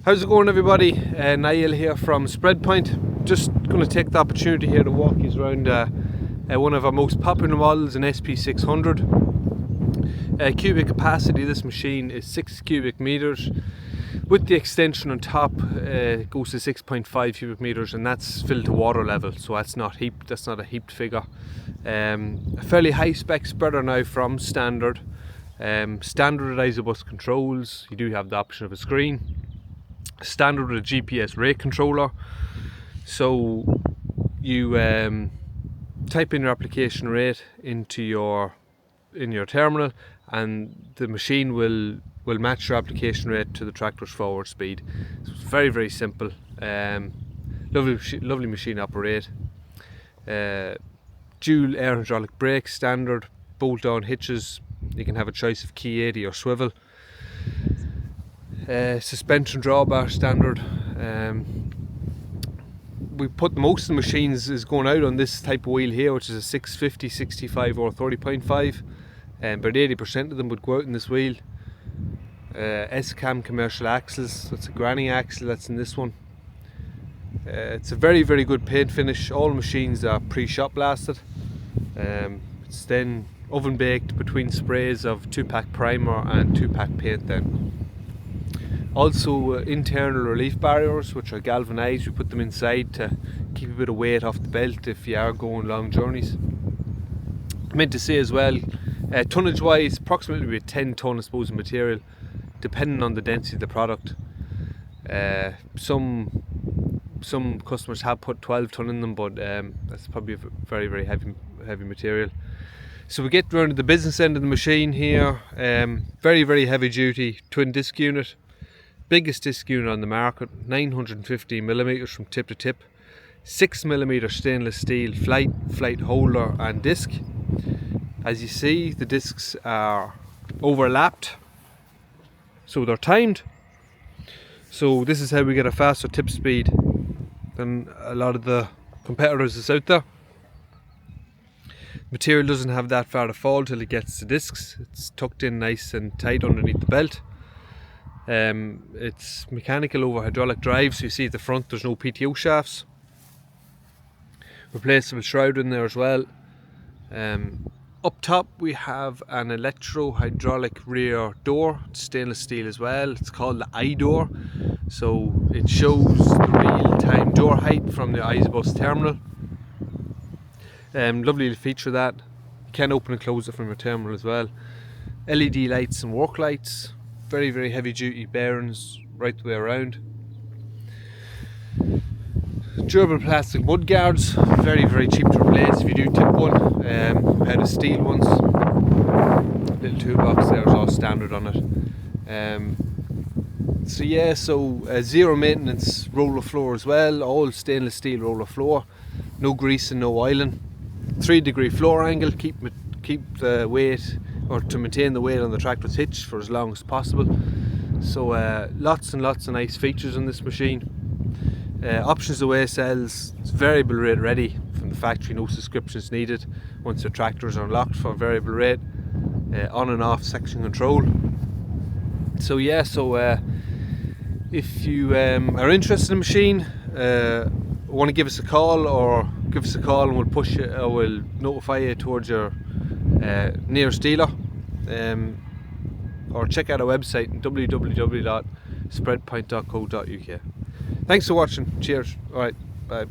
How's it going, everybody? Niall here from SpreadPoint. Just going to take the opportunity here to walk you around one of our most popular models, an SP-600. Cubic capacity of this machine is 6 cubic meters. With the extension on top, it goes to 6.5 cubic meters, and that's filled to water level, so that's not heaped. That's not a heaped figure. A fairly high spec spreader now from standard. Standard ISObus controls. You do have the option of a screen. Standard with a GPS rate controller, so you type in your application rate into your terminal, and the machine will match your application rate to the tractor's forward speed. So it's very simple. Lovely machine to operate. Dual air hydraulic brakes, standard bolt-on hitches. You can have a choice of key 80 or swivel. Suspension drawbar standard. We put most of the machines is going out on this type of wheel here, which is a 650, 65 or 30.5. About 80% of them would go out in this wheel. S-cam commercial axles. That's a granny axle that's in this one. It's a very good paint finish. All machines are pre-shot blasted. It's then oven baked between sprays of 2-pack primer and 2-pack paint then. Also internal relief barriers, which are galvanised. We put them inside to keep a bit of weight off the belt if you are going long journeys. I meant to say as well, tonnage wise, approximately 10 tonne I suppose of material, depending on the density of the product. Some customers have put 12 tonne in them, but that's probably a very heavy material. So we get round to the business end of the machine here. Very heavy duty twin disc unit. Biggest disc unit on the market, 915 millimeters from tip to tip, 6mm stainless steel flight holder and disc. As you see, the discs are overlapped, so they're timed. So this is how we get a faster tip speed than a lot of the competitors that's out there. Material doesn't have that far to fall till it gets the discs. It's tucked in nice and tight underneath the belt. It's mechanical over hydraulic drive, so you see at the front there's no PTO shafts. Replaceable shroud in there as well. Up top we have an electro hydraulic rear door, stainless steel as well. It's called the I-door, so it shows the real-time door height from the ISObus terminal. Lovely feature that. You can open and close it from your terminal as well. LED lights and work lights. Very heavy duty bearings right the way around. Durable plastic mudguards, very cheap to replace if you do tip one. Pair of steel ones. Little toolbox there is all standard on it. So zero maintenance roller floor as well, all stainless steel roller floor, no grease and no oiling. 3-degree floor angle, keep the weight, or to maintain the weight on the tractor's hitch for as long as possible. So lots and lots of nice features on this machine. Options away cells, it's variable rate ready from the factory, no subscriptions needed once the tractors are unlocked for variable rate. On and off section control. So if you are interested in the machine, want to give us a call, and we'll push you, or we'll notify you towards your nearest dealer, or check out our website www.spreadpoint.co.uk. Thanks for watching. Cheers. Alright, bye.